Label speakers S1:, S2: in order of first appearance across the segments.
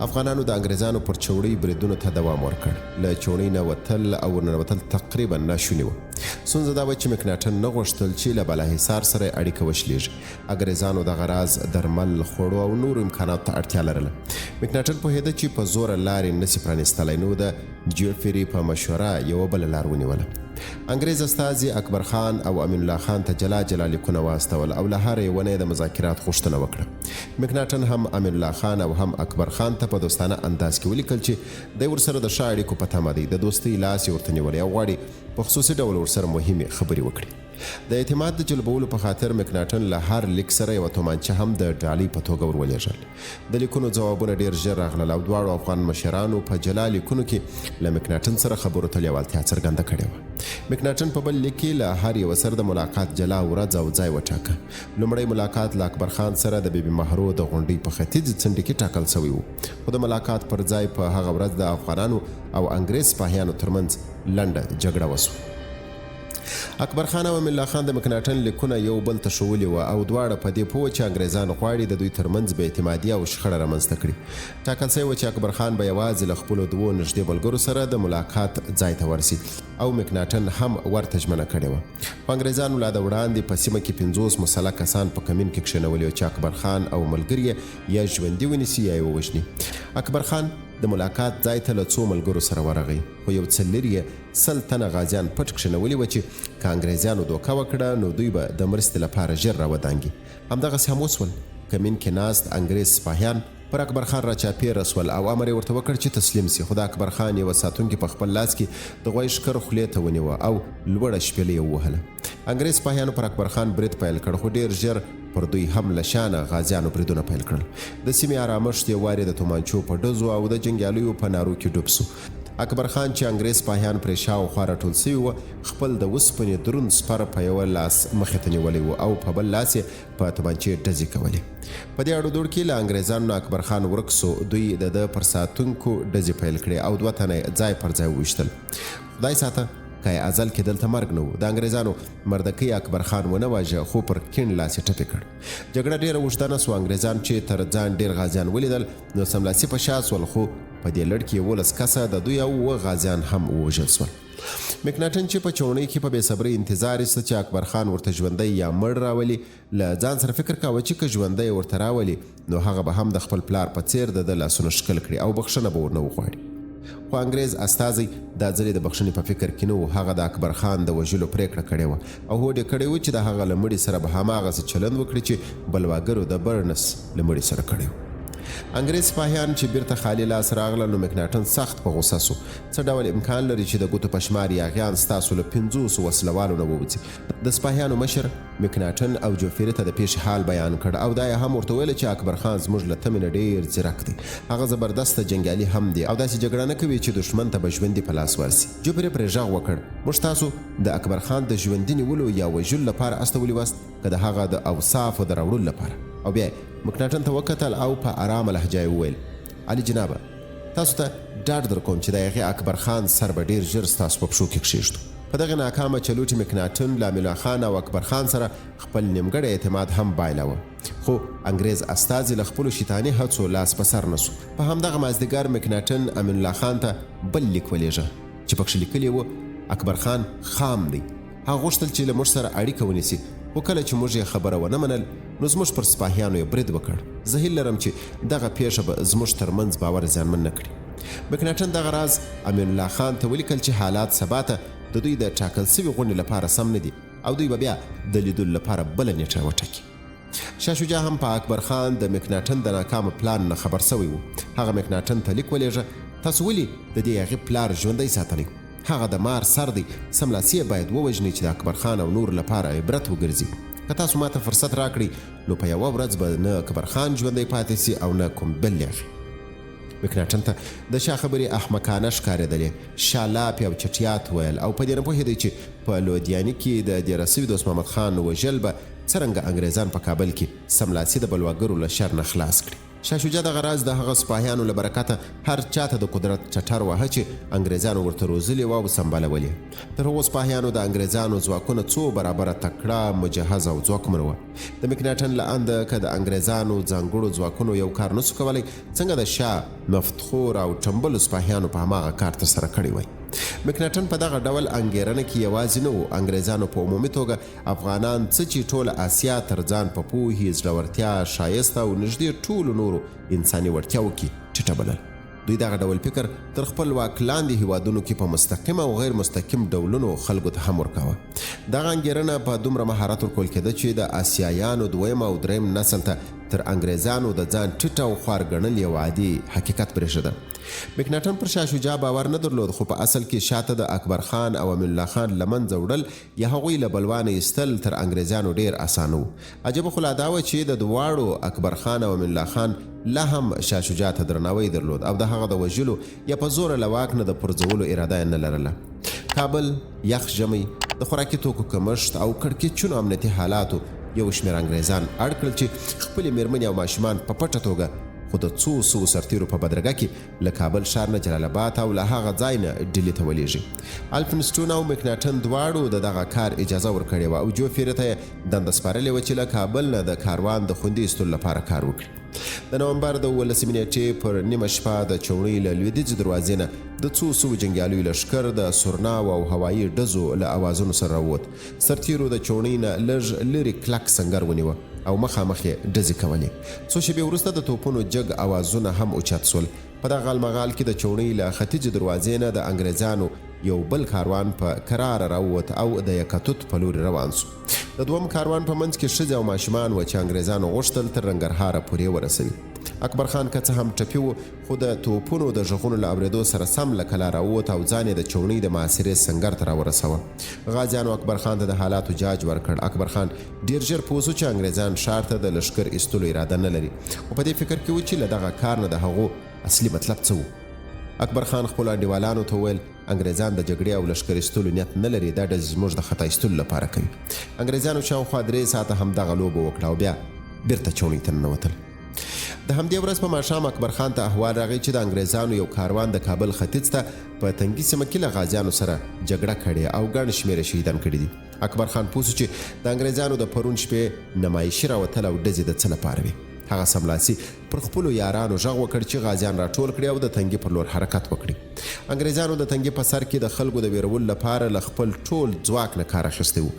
S1: افغانانو د انګريزانو پر چوړۍ بریدونو ته دوام ورکړ. له چوړۍ نه وتل او ورننوتل تقریبا ناشوني وه. ستونزه دا وه چې مکناټن نه غوښتل چې له بالاحصار سره اړیکه وشلېږي. انګريزانو دغه راز درمل، خوړو او نورو امکاناتو ته اړتیا لرله. مکناټن پوهېده چې په زوره لارې نسي پرانیستلی، نو د جیوفري په مشوره یوه بله لار ونیوله. انګریز استازي اکبر خان او امین الله خان ته جلا جلا لیکونه واستول او له هرې ونې د مذاکرات غوښتنه وکړه. مکناټن هم امین الله خان او هم اکبر خان ته په دوستانه انداز کې ولیکل چې دی ورسره د ښه اړیکو په تمه دی، د دوستۍ لاس یې ورته نیولی او غواړي په خصوصي ډول ورسره مهمې خبرې وکړي. د اعتماد د جلبولو په خاطر مکناټن له هر لیک سره یوه تومانچه هم د ډالۍ په توګه ورولېږل. د لیکونو ځوابونه ډېر ژر راغلل او دواړو افغان مشرانو په جلا لیکونو کې له مکناټن سره خبرو ته لیوالتیا څرګنده کړې وه. مکناټن په بل لیک کې له هر یوه سره د ملاقات جلا ورځ او ځای وټاکه. لومړی ملاقات له اکبر خان سره د بیبي مهرو د غونډۍ په ختیځ څنډې کې ټاکل شوی و، خو د ملاقات پر ځای په هغه ورځ د افغانانو او انګریز سپاهیانو ترمنځ لنډه جګړه وسوه. اکبر خان او امین الله خان د مکناټن لیکونه یو بل ته ښوولي وه او دواړه په دې پوه چې انګریزان غواړي د دوی ترمنځ بې اعتمادي او شخړه رامنځته کړي. ټاکل شوی وه چې اکبر خان به یوازې له خپلو دوو نږدې ملګرو سره د ملاقات ځای ته ورسي او مکناټن هم ورته ژمنه کړې وه. خو انګریزانو لا د وړاندې په سیمه کې 50 مسلح کسان په کمین کې کښېنولي وو چې اکبر خان او ملګري یې یا ژوندي ونیسي یا یې ووژني. اکبر خان د ملاقات ځای ته له څو ملګرو سره ورغی، خو یو څه لرې یې 100 تنه غازیان پټ کښېنولي وه چې که انګریزیانو دوکه وکړه نو دوی به د مرستې لپاره ژر راودانګي. همدغسې هم وسول. کمین کې ناست انګریز سپاهیان پر اکبر خان را چاپېره سول او امر یې ورته وکړ چې تسلیم سي، خو د اکبر خان یوه ساتونکي په خپل لاس کې د غوی ښکر خولې ته ونیوه او لوړه شپېلۍ یې ووهله. انګریز سپاهیانو پر اکبر خان برید پیل کړ، خو ډېر ژر پر دوی هم له شانه غازیانو بریدونه پیل کړل. د سیمې ارامښت یې وارې د تومانچو په ډزو او د جنګیالیو په نارو کې ډوب سو. اکبر خان چې انګریز سپاهیان پرې شاوخوا راټول سوي وه، خپل د اوسپنې دروند سپر په یوه لاس مخې ته نیولی و او په بل لاس یې په تومانچې ډزې کولې. په دې اړودوړ کې له انګریزانو نه اکبر خان ورک سو. دوی د ده پر ساتونکو ډزې پیل کړې او 2 تنه ځای پر ځای وویشتل. خدای ساته که یې ازل کې دلته مرګ نه و. د انګریزانو مردکۍ اکبر خان ونه واژه، خو پر کیڼ لاس یې ټپي کړ. جګړه ډېره اوږده نه سوه. انګریزان چې تر ځان ډېر غازیان ولیدل نو سملاسي په شا سول، خو په دې لړ کې 11 کسه د دوی او 2 غازیان هم ووژل سول. مکناټن چې په چوڼۍ کې په بې صبرۍ انتظار ایسته چې اکبر خان ورته ژوندی یا مړ راولي، له ځان سره فکر کاوه چې که ژوندی ورته راولي نو هغه به هم د خپل پلار په څیر د ده لاسونه ښکل کړي او بخښنه به ورنه وغواړي. خو انګریز استازی دا ځلې د بخښنې په فکر کې نه و. هغه د اکبر خان د وژلو پریکړه کړې وه او هوډ یې کړی و چې د هغه له مړي سره به هماغسې چلند وکړي چې بلواګرو د برنس له مړي سره کړی و. انګریز سپاهیان چې بیرته خالی لاس راغله نو مکناټن سخت په غوسه سو. څه ډول امکان لري چې د ګوتو په شمار یاغیان ستاسو له 50 وسلوالو نه ووځي؟ د سپاهیانو مشر مکناټن او جوفري ته د پیښې حال بیان کړ او دا یې هم ورته ویل چې اکبر خان زموږ له تمې نه ډېر ځیرک دی، هغه زبردسته جنګیالي هم دی او داسې جګړه نه کوي چې دښمن ته به ژوندي په لاس ورسي. جوفري پرې غږ وکړ، موږ تاسو د اکبر خان د ژوندي نیولو یا وژلو لپاره استولي وست که د هغه د اوصافو د راوړلو لپاره؟ او بیا مکناټن ته وکتل او په ارامه لهجه یې وویل، علي جنابه، تاسو ته ډاډ در کوم چې د هغې اکبر خان سر به ډېر ژر ستاسو په پښو کې کښېږدو. په دغې ناکامه چلوټې مکناټن له امین الله خان او اکبر خان سره خپل نیمګړی اعتماد هم بایلوه، خو انګریز استازي له خپلو شیطاني هڅو لاس په سر نه سو. په همدغه مازدیګر مکناټن امین الله خان ته بل لیک ولیږه چې پکښې لیکلي وو اکبر خان خام دی. هغه غوښتل چې له موږ سره اړیکه ونیسي، خو کله چې موږ یې خبره ونه منل نو زموږ پر سپاهیانو یې برید وکړ. زه هیله لرم چې دغه پیښه به زموږ ترمنځ باور زیانمن نه کړي. مکناټن دغه راز امین الله خان ته ولیکل چې حالات سبا ته د دوی د ټاکل سوي غونډې لپاره سم نه دي او دوی به بیا د لیدلو لپاره بله نیټه وټاکي. شاه شجاع هم په اکبر خان د مکناټن د ناکامه پلان نه خبر سوی و. هغه مکناټن ته لیک ولیږه، تاسو ولې د دې هغې پلار ژوندی ساتلی؟ هغه د مار سر دی، سملاسي باید ووژنئ چې د اکبر خان او نور لپاره عبرت وګرځي. که تاسو ماته فرصت راکړئ نو په یوه ورځ به نه اکبر خان ژوندی پاتې سي او نه کوم بل یاغي. مکناټن ته د شاه خبرې احمقانه ښکارېدلې. شاه لاپې او چټیات ویل او په دې نه پوهېدی چې په لودیاني کې د دېره سوي دوست محمد خان وژل به څرنګه انګریزان په کابل کې سملاسي د بلواګرو له شر نه خلاص کړي. شاه شجاع دغه راز د هغه سپاهیانو له برکته هر چاته د قدرت چټر واهه چې انګریزانو ورته روزلي وو او سمبالولي. تر هغو سپاهیانو د انګریزانو ځواکونه څو برابره تکړه، مجهز او ځواکمن وه. د مکناټن له انده که د انګریزانو ځانګړو ځواکونو یو کار نسو کولی، څنګه د شاه مفتخور او ټمبلو سپاهیانو په هماغه کار ترسره کړی وای. مکناټن په دغه ډول انګیرنه کې یوازې نه و انګریزانو په عمومي توګه افغانان څه چې ټوله آسیا تر ځان په پوهې، زړورتیا، ښایست او نږدې ټولو نورو انساني وړتیاو کې ټیټه بلل. دوی دغه ډول فکر تر خپل واک لاندې هیوادونو کې په مستقیم او غیر مستقیم ډولونو خلکو ته هم ورکاوه. دغه انګیرنه په دومره مهارت ورکول کېده چې د آسیایانو دویم او دریم نسل ته تر انګریزانو د ځان ټیټ او خوار ګڼل یو عادي حقیقت برېښده. مکناټن پر شاه شجاع باور نه درلود، خو په اصل کې شاته د اکبر خان او امان الله خان له منځه وړل یا هغوی له بلوانه ایستل تر انګریزانو ډیر اسانه و. عجبه خو لا دا وه چې د دواړو اکبر خان او امان الله خان لا هم شاه شجاع ته درناوی درلود او د هغه د وژلو یا په زوره له واک نه د پرځولو اراده یې نه لرله. کابل یخ ژمی، د خوراکي توکو کمښت او کړکېچونو امنیتي حالاتو یو شمېر انګریزان اړ کړل چې خپلې مېرمنې او ماشومان په پټه توګه خو د څو سوو سرتیرو په بدرګه کې له کابل ښار نه جلال آباد او له هغه ځای نه ډیلي ته ولېږي. الفنسټون او مکناټن دواړو د دغه کار اجازه ورکړې وه او جو فیرې ته یې دنده سپارلې وه چې له کابل نه د کاروان د خوندي ایستلو لپاره کار وکړي. د نومبر د 18 نیټې پر نیمه شپه د چوڼۍ له لویدیځې دروازې نه د څو سوو جنګیالیو لښکر د سورناو او هوایي ډزو له اوازونو سره راووت. سرتیرو د چوڼۍ نه لږ لرې کلک سنګر ونیوه او مخامخ یې ډزې کولې. څو شېبې وروسته د توپونو جګ اوازونه هم اوچت سول. په دغه غالمغال کې د چوڼۍ له ختیځې دروازې نه د انګریزانو یو بل کاروان په کراره راووت او د یکتوت په لوري روان سو. د دوم کاروان په منځ کې ښځې او ماشومان و چې انګریزانو غوښتل تر ننګرهاره پورې ورسوي. اکبر خان که څه هم ټپي و، خو د توپونو د غږونو له اورېدو سره سم له کلا راووت او ځان یې د چوڼۍ د محاصرې سنګر ته راورسوه. غازیانو اکبر خان ته د حالاتو جاج ورکړ. اکبر خان ډیر ژر پوه سو چې انګریزان ښار ته د لښکر ایستلو اراده نه لري، خو په دې فکر کې و چې له دغه کار نه د هغو اصلي مطلب څه و. اکبر خان خپلو انډیوالانو ته وویل انګریزان د جګړې او لښکر ایستلو نیت نه لري، دا ډزې زموږ د خطا ایستلو لپاره کوي. انګریزانو شاوخوا 3 ساعته همدغه لوبه وکړه او بیا بیرته چوڼۍ ته ننوتل. د همدې ورځ په ماښام اکبر خان ته احوال راغی چې د انګریزانو یو کاروان د کابل ختیځ ته په تنګي سیمه کې له غازیانو سره جګړه کړې او ګڼ شمېره شهیدان کړي دي. اکبر خان پوه سو چې د انګریزانو د پرون شپې نمایشي راوتل او ډزې د څه لپاره وي. هغه سملاسي پر خپلو یارانو غږ وکړ چې غازیان راټول کړي او د تنګي پر لور حرکت وکړي. انګریزانو د تنګي په سر کې د خلکو د ویرولو لپاره له خپل ټول ځواک نه کار اخیستی و.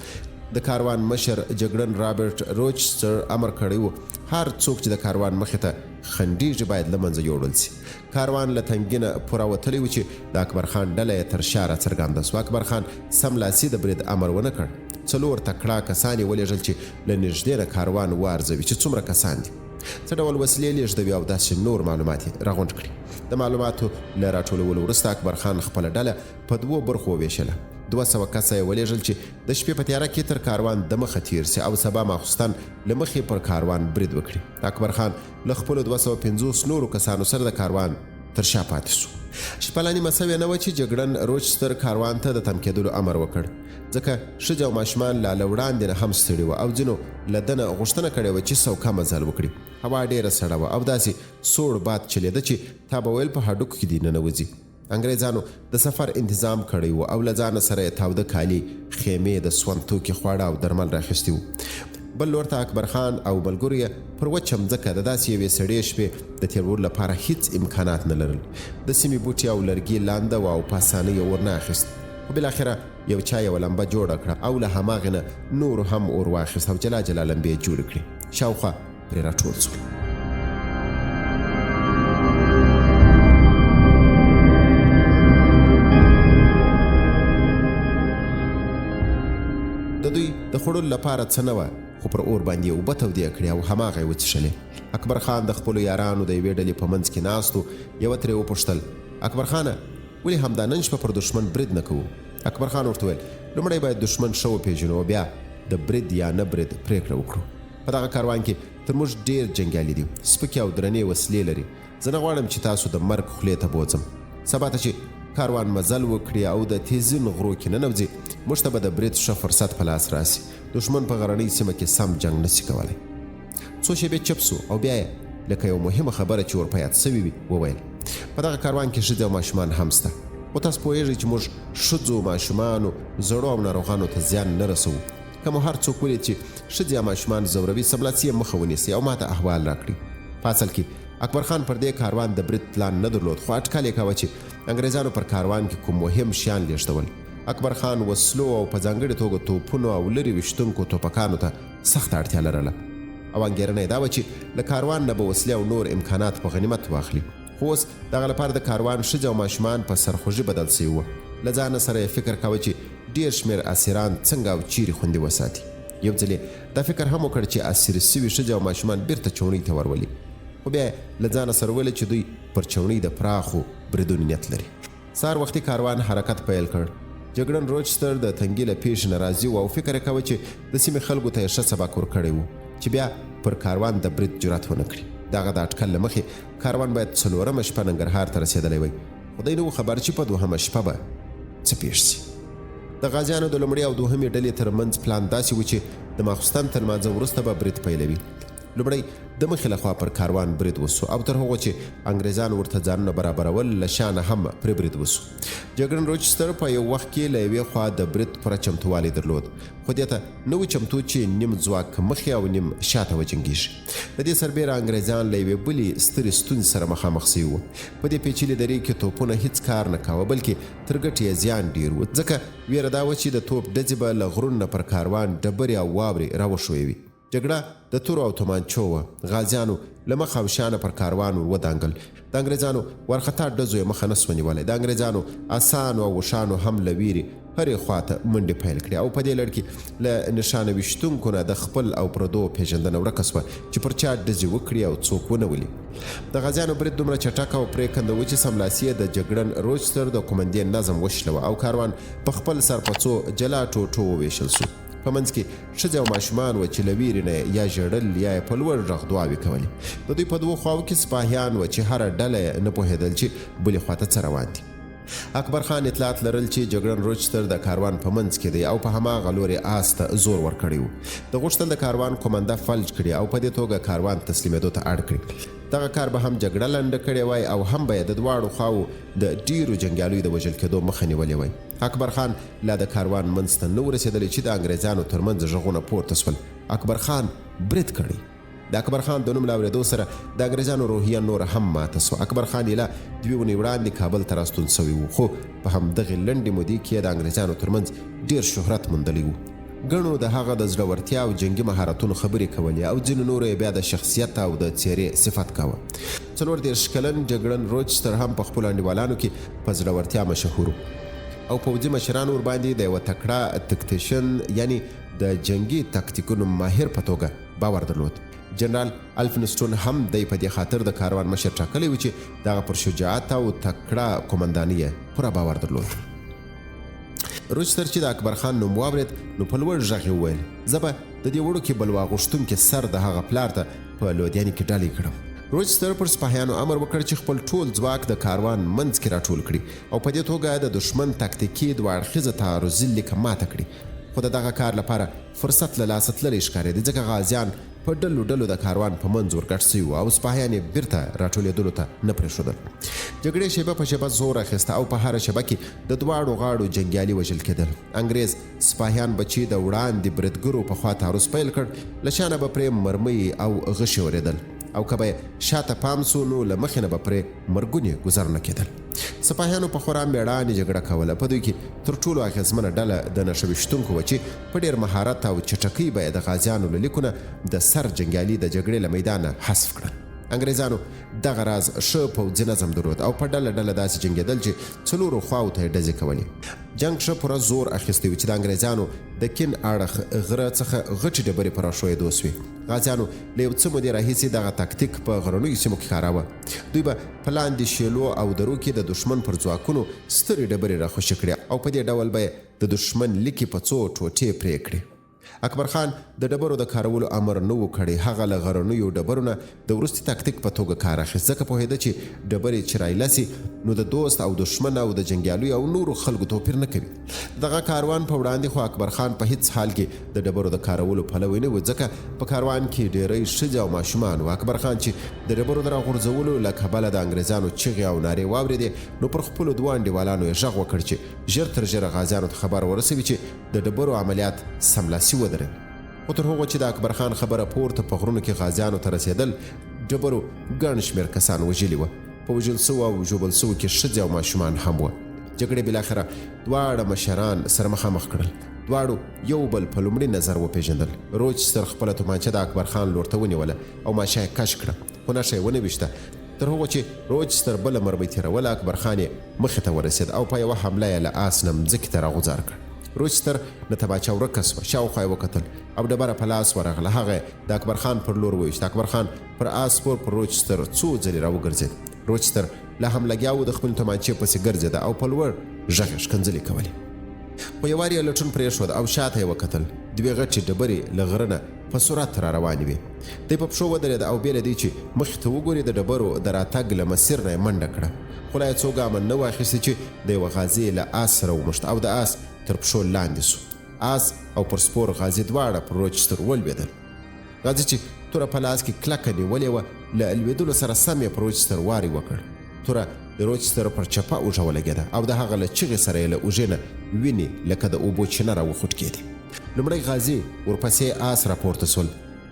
S1: د کاروان مشر جګړن رابرټ روچستر امر کړی و هر څوک چې د کاروان مخې ته خندیږي باید له منځه یوړل سي. کاروان له تنګي نه پوره وتلی و چې د اکبر خان ډله یې تر شا راڅرګنده سوه. اکبر خان سملاسي د برید امر ونه کړ. 4 تکړه کسان یې ولېږل چې له نږدې نه کاروان وارزوي چې څومره کسان دي، څه ډول وسلې لېږدوي او داسې نور معلومات یې راغونډ کړي. د معلوماتو له راټولولو وروسته اکبر خان خپله ډله په 2 برخو وویشله. 200 کسه یې ولېږل چې د شپې په تیاره کې تر کاروان د مخه تیر سي او سبا ماخوستن له مخې پر کاروان برید وکړي. اکبر خان له خپلو 250 نورو کسانو سره د کاروان تر شا پاتې سو. شپه لا نیمه سوې نه وه چې جګړن روچستر کاروان ته د تم کېدلو امر وکړ، ځکه ښځې او ماشومان لا له وړاندې نه هم ستړي وه او ځینو له ده نه غوښتنه کړې وه چې سوکه مزل وکړي. هوا ډېره سړه وه او داسې سوړ باد چلېده چې تا به ویل په هډوکو کې دې ننوځي. انګریزانو د سفر انتظام کړی و او له ځانه سره یې تاوده کالي، خیمې، د سون توکي، خواړه او درمل راخیستي وو. بل لور ته اکبر خان او ملګرو یې پر وچه مځکه د داسې یوې سړې شپې د تېرولو لپاره هیڅ امکانات نه لرل. د سیمې بوټي او لرګي لانده و او په اسانۍ یې ورنه اخیست. خو بالاخره یو چا یوه لمبه جوړه کړه او له هماغې نه نورو هم اور واخیست او جلا جلا لمبې یې جوړې کړې. شاوخوا پرې راټول سول. د دوی د خوړلو لپاره څه نه وه، خو پر اور باندې یې اوبه تودې کړې او هماغه یې وڅښلې. اکبر خان د خپلو یارانو د یوې ډلې په منځ کې ناست و. یوه ترې وپوښتل اکبر خانه ولې همدا نن شپه پر دښمن برید نه کوو؟ اکبر خان ورته ویل لومړی باید دښمن ښه وپېژنو او بیا د برید یا نه برید پرېکړه وکړو. په دغه کاروان کې تر موږ ډېر جنګیالي دي، سپکې او درنې وسلې لري. زه نه غواړم چې تاسو د مرګ خولې ته بوځم. سبا ته چې کاروان مزل وکړي او د تیزین غرو کې ننوځي، موږ ته به د برید ښه فرصت په لاس راسي. دښمن په غرنۍ سیمه کې سم جنګ نسي کولی. څو شېبې چپ سو او بیا یې لکه یو مهمه خبره چې ورپه یاد سوي وي وویل په دغه کاروان کې ښځې او ماشومان هم سته خو تاسو پوهیږئ چې موږ ښځو ماشومانو زړو او ناروغانو ته زیان نه رسوو که مو هر څوک ولید چې ښځې او ماشومان ځوروي سملاسي یې مخه ونیسئ او ماته احوال راکړي په اصل کې اکبر خان پر دې کاروان د برید پلان نه درلود خو اټکل یې کاوه چې انګریزانو پر کاروان کې کوم مهم شیان لیږدول اکبر خان وسلو او په ځانګړې توګه توپونو او لرې ویشتونکو توپکانو ته سخته اړتیا لرله او انګېرنه یې دا وه چې له کاروان نه به وسلې او نور امکانات په غنیمت واخلي خو اوس دغه لپاره د کاروان ښځې او ماشومان په سرخوږي بدل سوي وه له ځانه سره یې فکر کاوه چې ډېر شمېر اسیران څنګه او چیرې خوندي وساتي یو ځل دا فکر هم وکړ چې اسیر سوي ښځې او ماشومان بیرته چوڼۍ ته ورولي خو بیا یې له ځانه سره ویل چې دوی پر چوڼۍ د پراخو بریدونو نیت لري سهار وختي کاروان حرکت پیل کړ جګړن روچستر د تنګي له پیښې نه راضي و او فکر یې کاوه چې د سیمې خلکو ته یې ښه سبق ورکړی و چې بیا پر کاروان د برید جرأت ونه کړي دغه د اټکل له مخې کاروان باید 4مه شپه ننګرهار ته رسېدلی وی خو دی نه و خبر چې په 2مه شپه به څه پیښ سي د غازیانو د لومړۍ او 2مې ډلې ترمنځ پلان داسې و چې د ماخستن تر لمانځه وروسته به برید پیلوي لومړی د مخې لخوا پر کاروان برید وسو او تر هغو چې انګریزان ورته ځانونه برابرول له شانه هم پرې برید وسو جګړن روچستر په یو وخت کې له یوې خوا د برید پوره چمتووالی درلود خو دې ته نه و چمتو چې نیم ځواک مخې او نیم شاته وجنګېږي د دې سربیره انګریزان له یوې بلې سترې ستونزې سره مخامخ سوي وو په دې پیچلې درې کې توپونه هیڅ کار نه کاوه بلکې تر ګټې یې زیان ډېر و ځکه ویره دا وه چې د توپ ډزې به له غرونو نه پر کاروان ډبرې او واورې راوښویوي جګړه د تورو او تومانچو وه غازیانو له مخه او شانه پر کاروان ور ودانګل د انګریزانو وارخطا ډزو یې مخه نه سوه نیولی د انګریزانو اسانو او وشانو هم له ویرې هرې خواته منډې پیل کړې او په دې لړ کې له نشانه ویشتونکو نه د خپل او پردو پېژندنه ورکه سوه چې پر چا ډزې وکړي او څوک ونه ولي د غازیانو برید دومره چټک او پرېکنده و چې سملاسي یې د جګړن روچستر د قومندې نظم وشلوه او کاروان په خپل سر په څو جلا ټوټو وویشل سو په منځ کې ښځې او ماشومان و چې له ویرې نه یا ژړل یا یې په لوړ غږ دعاوې کولې د دوی په دوو خواو کې سپاهیان و چې هره ډله یې نه پوهېدل چې بلې خواته څه روان دي اکبر خان اطلاعات لرل چې جګړن روچستر د کاروان په منځ کې دی او په هماغه لورې آس ته زور ورکړی و د غوښتل د کاروان قومنده فلج کړي او په دې توګه کاروان تسلیمېدو ته اړ کړي دغه کار به هم جګړه لنډه کړې وای او هم به یې د دواړو خواو د ډیرو جنګیالیو د وژل کېدو مخه نیولې وای اکبر خان لا د کاروان منځ ته نه ورسېدلی چې د انګریزانو ترمنځ غږونه پورته سول اکبر خان برید کړی د اکبر خان د نوم له اورېدو سره د انګریزانو روحیه نور هم ماته سوه اکبر خان یې له 2 اونۍ وړاندې کابل ته راستون سوی و خو په همدغې لنډې مودې کې د انګریزانو ترمنځ ډېر شهرت موندلی و ګڼو د هغه د زړورتیا او جنګي مهارتونو خبرې کولې او ځینو نورو یې بیا د شخصیت او د څېرې صفت کاوه 34 کلن جګړن روچستر هم په خپلو انډیوالانو کې په زړورتیا مشهور او پوځي مشران ورباندې د یوه تکړه تکتیشن یعنی د جنګي تاکتیکونو ماهر په توګه باور درلود جنرال الفنستون هم دی په دې خاطر د کاروان مشر ټاکلی و چې دغه پر شجاعت او تکړه قومنداني یې پوره باور درلود روچستر چې د اکبر خان نوم واورېد نو په لوړ غږ یې وویل زه به د دې وړو کې بلوا غوښتونکي سر د هغه پلار ته په لودیانې کې ډالۍ کړم روچستر پر سپاهیانو امر وکړ چې خپل ټول ځواک د کاروان منځ کې راټول کړي او په دې توګه د دشمن تاکتیکي دوه اړخیزه تعرضي لیکه ماته کړي خو د دغه کار لپاره فرصت له لاسه تللی ښکارېده ځکه غازیان په ډلو ډلو د کاروان په منځ ورګډ سوي وو او سپاهیان یې بیرته راټولېدلو ته نه پرېښودل جګړې شیبه په شیبه زور اخیسته او په هره شیبه کې د دواړو غاړو جنګیالي وژل کېدل انګریز سپاهیان به چې د وړاندې بریدګرو په خوا تعرض پیل کړ له شانه به پرې مرمۍ او غشې اورېدل او که به شاته پام سو نو له مخې نه به پرې مرګونې ګذر نه کېدل سپاهیانو په خورا مېړانې جګړه کوله په دوی کې تر ټولو اغېزمنه ډله د نښه ویشتونکو وه چې په ډېر مهارت او چټکۍ به یې د غازیانو له لیکونه د سر جنګیالي د جګړې له میدانه حذف کړل انګریزانو دغه راز ښه پوځي نظم درلود او په ډله ډله داسې جنګېدل چې 4 خواو ته یې ډزې کولې جنګ ښه پوره زور اخیستی و چې د انګریزانو د کین اړخ غره څخه غټې ډبرې په راښویېدو سوې غازیانو له یو څه مودې راهیسې دغه تاکتیک په غرنیو سیمو کې کاراوه دوی به په لاندې شیلو او درو کې د دشمن پر ځواکونو سترې ډبرې راخوشې کړې او په دې ډول به د دشمن لیکې په څو ټوټې پرې کړې اکبر خان د ډبرو د کارولو امر نه و کړی. هغه له غرنیو ډبرو نه د وروستي تاکتیک په توګه کار اخیست، ځکه پوهېده چې ډبرې چې رایلسي نو د دوست او دشمن او د جنګیالیو او نورو خلکو توپیر نه کوي. دغه کاروان په وړاندې خو اکبر خان په هیڅ حال کې د ډبرو د کارولو پلوی نه و، ځکه په کاروان کې ډېری ښځې او ماشومان و. اکبر خان چې د ډبرو د راغورځولو له کبله د انګرېزانو چغې او نارې واورېدې، نو پر خپلو دوه انډیوالانو یې غږ وکړ چې ژر تر ژره غازیانو ته خبر ورسوي چې د ډبرو عملیات سملاسي ودروي. خو تر هغو چې د اکبر خان خبره پورته په غرونو کې غازیانو ته رسېدل، ډبرو ګڼ شمېر کسان وژلي وه. په وژل سوو او ژوبل سوو کې ښځې او ماشومان هم وه. جګړې بالاخره دواړه مشران سره مخامخ کړل. دواړو یو بل په لومړي نظر وپېژندل. روچستر خپله تومانچه د اکبر خان لور ته ونیوله او ماشه یې کش کړه، خو نښه یې ونه ویشته. تر هغو چې روچستر بله مرمۍ تېروله، اکبر خان یې مخې ته ورسېد او په یوه حمله یې له آس نه مځکې ته راغوځار کړ. روچستر له تماچه ورکه سوه، شاوخوا یې وکتل او ډبره په لاس ورغله. هغه یې د اکبر خان پر لور وویشت. اکبر خان پر آس سپور پر روچستر څو ځلې راوګرځېد. روچستر له حملګیاوو د خپلې تومانچې پسې ګرځېده او په لوړ غږ یې ښکنځلې کولې. په یو وار یې لټون پرېښود او شاته یې وکتل. دوې غټې ډبرې له غره نه په سرعت را روانې وې. دی په پښو ودرېد او بې له دې چې مخې ته وګوري د ډبرو د راتګ له مسیر نه یې منډه کړه. خو لا یې څو ګامه نه واخیستې چې د یوه غازي له آس سره وموښت او د آس تر پښو لاندې سو. آس او پر سپور غازي دواړه پر روچستر ولوېدل. غازي چې توره په لاس کې کلکه نیولې وه، له لوېدلو سره سم یې پر روچستر واري وکړ. توره د روچستر پر چپه اوږه ولګېده او د هغه له چغې سره یې له اوږې نه وینې لکه د اوبو چینه را وخوټکېدې. لومړی غازي ورپسې آس راپورته سول.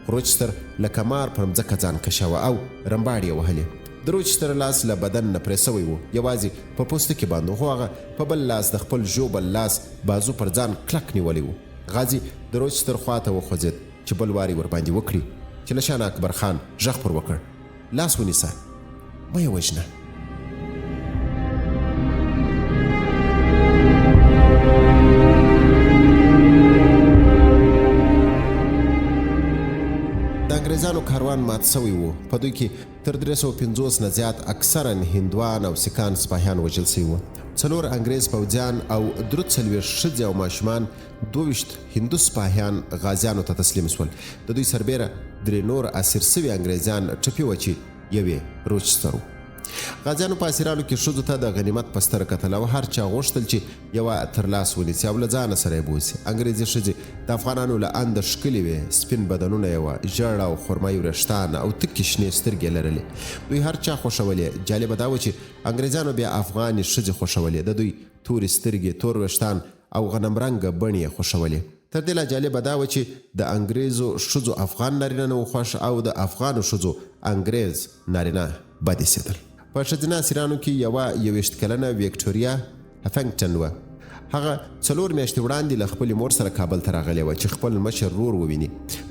S1: روچستر لکه مار پر مځکه ځان کشاوه او رمباړې یې وهلې. د روچستر لاس له بدن نه پرې سوی و، یوازې په پوستکي باندې، خو هغه په بل لاس د خپل ژوبل لاس بازو پر ځان کلک نیولی و. غازي د روچستر خواته وخوځېد چې بل واري ورباندې وکړي، چې له شانه اکبر خان غږ پر وکړ: لاس ونیسه، مه یې وژنه. انګرېزانو کاروان مات سوی و. په دوی کې تر 350 نه زیات اکثرا هندوان او سیکان سپاهیان وژل سوي وو. 4 انګرېز پوځیان او 43 ښځې او ماشومان، 22 هندو سپاهیان غازیانو ته تسلیم سول. د دوی سربیره 3 نور اسیر سوي انګرېزان ټپي وه چې یو یې روچستر و. غازیانو په اسیرانو کې ښځو ته د غنیمت په سترګه کتل او هر چا غوښتل چې یوه تر لاس ونیسي او له ځانه سره یې بوسي. انګرېزي ښځې د افغانانو له انده ښکلې وې، سپین بدنونه یې وه، ژړ او خرمایي وریښتان او تکې شنې سترګې لرلې. دوی هر چا خوښولې. جالبه دا و چې انګرېزانو بیا افغاني ښځې خوښولې. د دوی تورې سترګې، تور وریښتان او غنمرنګه بڼې یې خوښولې. تر دې لا جالبه دا و چې د انګرېزو ښځو افغان نارینه نه و خوښ او د افغانو ښځو انګرېز نارینه بد ایسېدل. په ښځینه اسیرانو کې یوه 21 کلنه ویکټوریا هفنګټن وه. هغه 4 میاشتې وړاندې له خپلې مور سره کابل ته راغلی وه چې خپل مشر ورور وویني.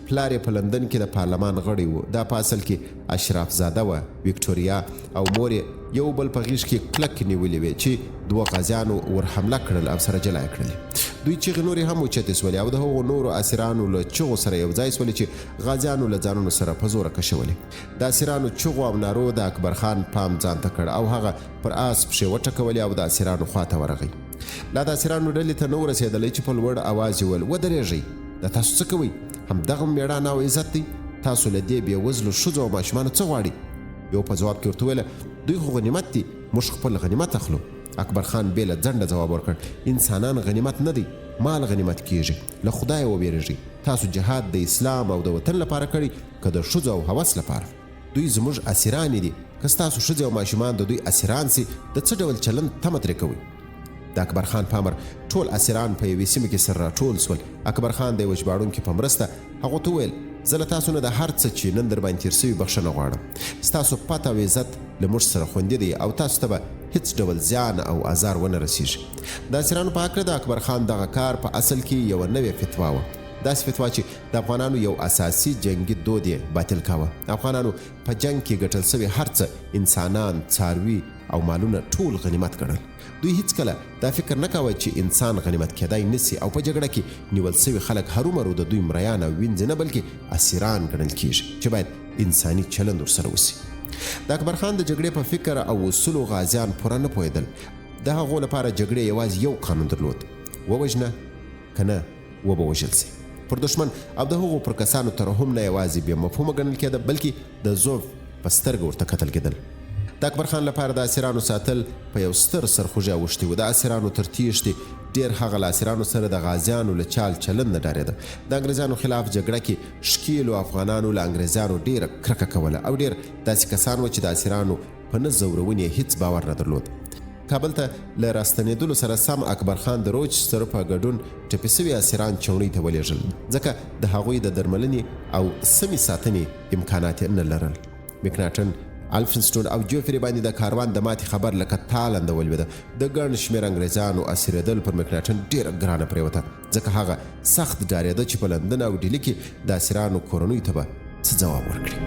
S1: پلار یې په لندن کې د پارلمان غړی و. دا په اصل کې اشراف زاده وه ویکټوریا، او مور یې یو بل په غیږ کې کلک نیولې وې چې 2 غازیانو ور حمله کړل او سره جلا یې کړلې. دوی چغې نورې هم اوچتې سولې او د هغو نورو اسیرانو له چغو سره یو ځای سولې چې غازیانو له ځانونو سره په زوره کشولې. د اسیرانو چغو او نارو د اکبر خان پام ځان ته کړ او هغه پر آس پښې وټکولې او د اسیرانو خواته ورغی. لا د اسیرانو ډلې ته نه ورسېدلی چې په لوړ اواز یې وویل: ودرېږئ، دا تاسو څه کوئ؟ همدغه مېړانه او عزت دی؟ تاسو له دې بېوزلو ښځو او ماشومانو څه غواړئ؟ یو په ځواب کې ورته وویله: دوی خو غنیمت دي، موږ خپل غنیمت اخلو. اکبر خان بې له ځنډه ځواب ورکړ: انسانان غنیمت نه دی، مال غنیمت کیږي. له خدایه وبېرېږئ. تاسو جهاد د اسلام او د وطن لپاره کړی که د ښځو او هوس لپاره؟ دوی زموږ اسیرانې دي. که ستاسو ښځې او ماشومان د دوی اسیران سي، د څه ډول چلند تمه ترې کوئ؟ د اکبر خان په امر ټول اسیران په یوې سیمه کې سره راټول سول. اکبر خان د یوه ژباړونکي په مرسته هغو ته وویل: زه له تاسو نه د هر څه چې نن در باندې تېر سوي بخښنه غواړم. ستاسو پت او عزت له موږ سره خوندي دی او تاسو ته به هیڅ ډول زیان او ازار ونه رسیږي. د اسیرانو په هکله د اکبر خان دغه کار په اصل کې یوه نوې فتوا وه. داسې فتوا چې د افغانانو یو اساسي جنگي دود یې باطل کاوه. افغانانو په جنگ کې ګټل سوي هر څه، انسانان، څاروي او مالونه، ټول غنیمت ګڼل. دوی هیڅکله دا فکر نه کاوه چې انسان غنیمت کېدای نسی او په جګړه کې نیول سوي خلک هرومرو د دوی مریان او وینځي نه بلکې اسیران ګڼل کیږي چې باید انساني چلند ورسره وسي. د اکبر خان د جګړې په فکر او اصولو غازیان پوره نه پوهېدل. د هغو لپاره جګړې یوازې یو قانون درلود: ووژنه که نه وبه وژل سي. پر دشمن او د هغو پر کسانو ترحم نه یوازې بې مفهومه ګڼل کېده بلکې د ضعف په سترګه ورته کتل کېدل. د اکبر خان لپاره د اسیرانو ساتل په یو ستر سرخوږي اوښتي وو. د اسیرانو تر تیښتې ډېر هغه له اسیرانو سره د غازیانو له چال چلند نه ډارېده. د انګرزیانو خلاف جګړه کې ښکیلو افغانانو له انګرزیانو ډېره کرکه کوله او ډېر داسې کسان وو چې د اسیرانو په نه ځورونې هیڅ باور نه درلود. کابل ته له راستنېدلو سره سم اکبر خان د روج سره په ګډون ټپي سوي اسیران چوڼۍ ته ولېږل ځکه د هغوی د درملنې او سمې ساتنې امکانات یې نه لرل. مکناټن، الفنسټون او جوفري باندې د کاروان د ماتې خبر لکه تالنده ولوېده. د ګڼ شمېر انګریزانو اسیرېدل پر مکناټن ډېره ګرانه پرېوته ځکه هغه سخت ډارېده چې په لندن او ډیلي کې د اسیرانو کورنیو ته به څه ځواب ورکړي.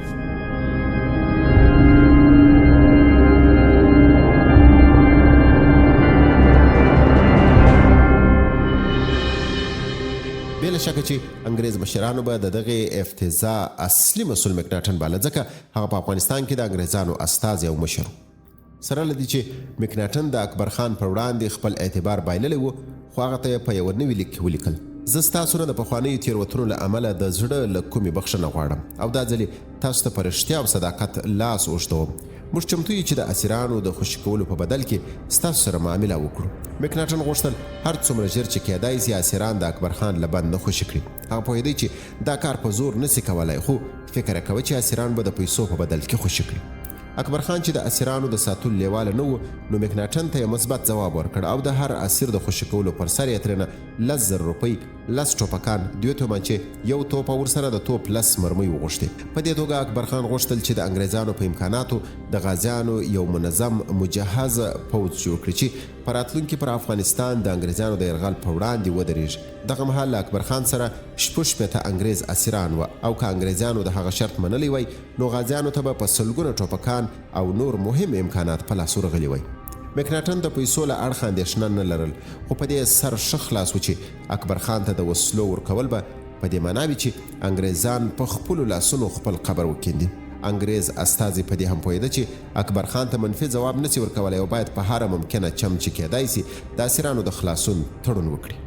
S1: بې له شکه چې انګریز مشرانو به د دغې افتضاح اصلي مسؤل مکناټن باله ځکه هغه په افغانستان کې د انګریزانو استازی او مشر سره له دې چې مکناټن د اکبر خان پر وړاندې خپل اعتبار بایللی و خو هغه ته یې په یوه نوي لیک کې ولیکل: زه ستاسو نه د پخوانیو تېروتنو له امله د زړه له کومې بخښنه غواړم او دا ځلې تاسو ته په رښتیا او صداقت لاس اوږدوم. موږ چمتو یو چې د اسیرانو د خوشي کولو په بدل کې ستاسو سره معامله وکړو. مکناټن غوښتل هر څومره ژر چې کېدای سي اسیران د اکبر خان له بند نه خوشي کړي. هغه پوهېدی چې دا کار په زور نسي کولی خو فکر یې کوه چې اسیران به د پیسو په بدل کې خوشي کړي. اکبر خان چې د اسیرانو د ساتلو لیواله نه و نو مکناټن ته یې مثبت ځواب ورکړ او د هر اسیر د خوشي کولو پر سر یې ترېنه 10,000 روپۍ، 10 ټوپکان، 2 تومانچې، 1 توپ او ورسره د توپ 10 مرمۍ وغوښتې. په دې توګه اکبر خان غوښتل چې د انګریزانو په امکاناتو د غازیانو یو منظم مجهز پوځ جوړ کړي چې په راتلونکي پر افغانستان د انګریزانو د یرغل په وړاندې ودرېږي. دغه مهال له اکبر خان سره 60 انګریز اسیران و او که انګریزانو د هغه شرط منلی وای نو غازیانو ته به په سلګونه ټوپکان او نور مهم امکانات په لاس ورغلي وای. مکناټن د پیسو له اړخه اندېښنه نه لرل خو په دې سر ښه خلاص و چې اکبر خان ته د وسلو ورکول به په دې معنا وي چې انګریزان په خپلو لاسونو خپل قبر وکیندي. انګریز استازي په دې هم پوهېده چې اکبر خان ته منفي ځواب نسي ورکولی او باید په هره ممکنه چم چې کېدای سي د اسیرانو د خلاصون تړون وکړي.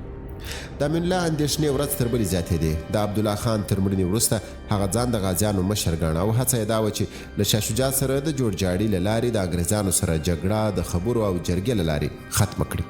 S1: د امین الله اندېښنې ورځ تر بلې زیاتېدې. د عبدالله خان تر مړینې وروسته هغه ځان د غازیانو مشر ګاڼه او هڅه یې دا وه چې له شاه شجاع سره د جوړجاړي له لارې د انګریزانو سره جګړه د خبرو او جرګې له لارې ختمه کړي.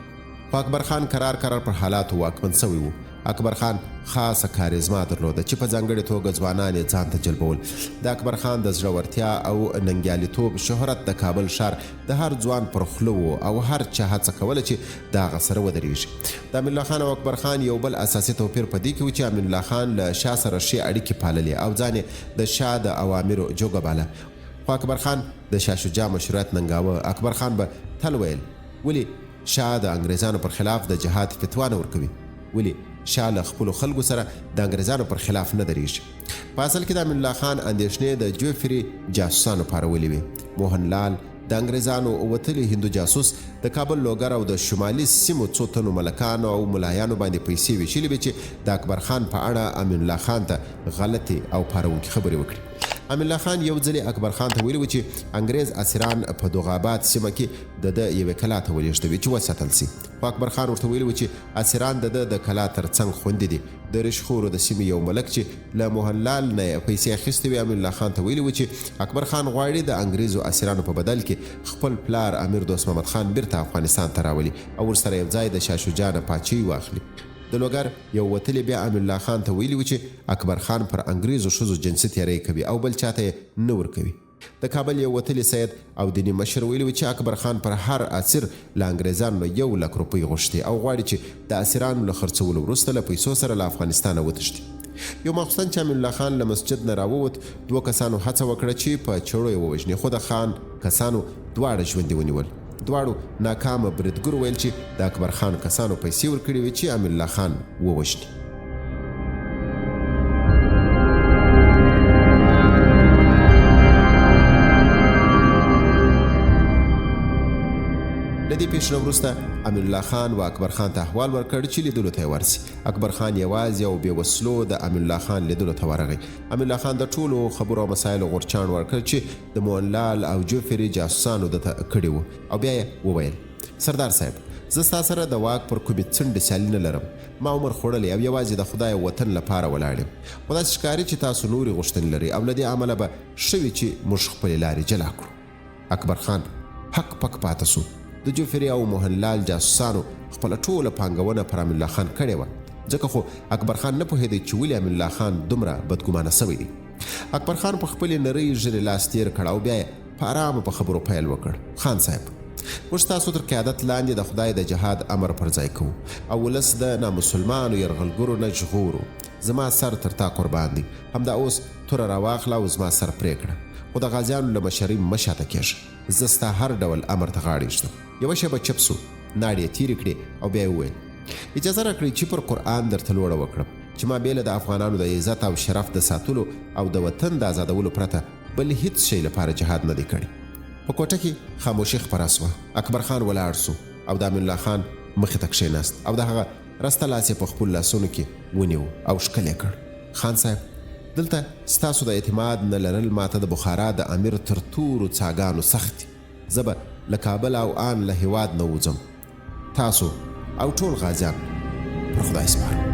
S1: خو اکبر خان کرار پر حالاتو واکمن سوی و. اکبر خان خاصه کاریزما درلوده چې په ځانګړې توګه ځوانان یې ځان ته جلبول. د اکبر خان د زړورتیا او ننګیالیتوب شهرت د کابل ښار د هر ځوان پر خوله و او هر چا هڅه کوله چې د هغه سره ودرېږي. د امین الله خان او اکبر خان یو بل اساسي توپیر په دې کې و چې امین الله خان له شاه سره ښې اړیکې پاللې او ځان یې د شاه د اوامرو جوګه باله. خو اکبر خان د شاه شجاع مشروعیت ننګاوه. اکبر خان به تل ویل ولې شاه د انګریزانو پر خلاف د جهاد فتوا نه ورکوي، ولې شاه له خپلو خلکو سره د انګریزانو پر خلاف نه درېږي. په اصل کې د امین الله خان اندېښنې د جوفري جاسوسانو پارولې وې. موهنلال د انګریزانو وتلي هندو جاسوس د کابل لوګر او د شمالي سیمو څو تنو ملکانو او ملایانو باندې پیسې ویشلې وې چې د اکبر خان په اړه امین الله خان ته غلطې او پارونکې خبرې وکړي. امین الله خان یو ځلې اکبر خان ته ویلي و چې انګریز اسیران په دوغاباد سیمه کې د یوې کلا ته ولېږدوي چې وساتل سي. خو اکبر خان ورته ویلي و چې اسیران د کلا تر څنګ خوندي دي. د رشخورو د سیمې یو ملک چې له موهنلال نه یې پیسې اخیستې وې امین الله خان ته ویلي و چې اکبر خان غواړي د انګریزو اسیرانو په بدل کې خپل پلار امیر دوست محمد خان بیرته افغانستان ته راولي او ورسره یو ځای د شاه شجاع نه پاچاهي واخلي. د لوګر یو وتلی بیا امین الله خان ته ویلي و چې اکبر خان پر انګریزو ښځو جنسي تیری کوي او بل چاته یې نه ورکوي. د کابل یو وتلی سید او دیني مشر ویلي و چې اکبر خان پر هر اسیر له انګریزانو نه 1,00,000 روپۍ غوښتي او غواړي چې د اسیرانو له خرڅولو وروسته له پیسو سره له افغانستانه وتښتي. یو ماخستن چې امین الله خان له مسجد نه راووت 2 کسانو هڅه وکړه چې په چړو یې ووژني خو د خان کسانو دواړه ژوندي ونیول. دواړو ناکامه بریدګرو ویل چې د اکبر خان کسانو پیسې ورکړي وي چې امین الله خان ووژني. له دې پیښې وروسته امین الله خان و اکبر خان ته احوال ورکړ چې لیدلو ته یې ورسي. اکبر خان یوازې او بې وسلو د امین الله خان لیدلو ته ورغی. امین الله خان د ټولو خبرو او مسایلو غورچاڼ ورکړ چې د موهنلال او جوفري جاسوسانو دته کړي وو او بیا یې وویل: سردار صاحب، زه ستا سره د واک پر کومې څنډې سیالي نه لرم. ما عمر خوړلی او یوازې د خدای او وطن لپاره ولاړ یم. خو داسې ښکاري چې تاسو نورې غوښتنې لرئ او له دې امله به ښه وي چې موږ خپلې لارې جلا کړو. اکبر خان حق پک پاته سو. د جوفري او موهنلال جاسوسانو خپله ټوله پانګونه پر امان الله خان کړې وه، ځکه خو اکبر خان نه پوهېدی چې ولې امان الله خان دومره بدګمانه سوی دی. اکبر خان په خپلې نرۍ ژیرې لاس تېر کړ او بیا یې په ارامه په خبرو پیل وکړ. خان صاحب، موږ ستاسو تر قیادت لاندې د خدای د جهاد امر پر ځای کوو او ولس د نامسلمانو یرغلګرو نه ژغورو. زما سر تر تا قربان دی. همدا اوس توره راواخله او زما سر پرې کړه، خو د غازیانو له مشرۍ مه شاته کېږه. زه ستا هر ډول امر ته غاړه ایږدم. یوه شېبه چپ سو، ناړې یې تېرې کړې او بیا یې وویل اجازه راکړئ چې پر قرآن درته لوړه وکړم چې ما بېله د افغانانو د عزت او شرف د ساتلو او د وطن د آزادولو پرته بل هیڅ شی لپاره جهاد نه دی کړی. په کوټه کې خاموشي خپره سوه. اکبر خان ولاړ سو او د امان الله خان مخې ته کښېناست او د هغه رسته لاس یې په خپلو لاسونو کې ونیو او ښکل یې کړ. خان صاحب، دلته ستاسو د اعتماد نه لرل ماته د بخارا د امیر تر تورو څاګانو سخت دي. زه به له کابل او آن له هېواد نه وځم. تاسو او ټول غازیان پر خدای سپارم.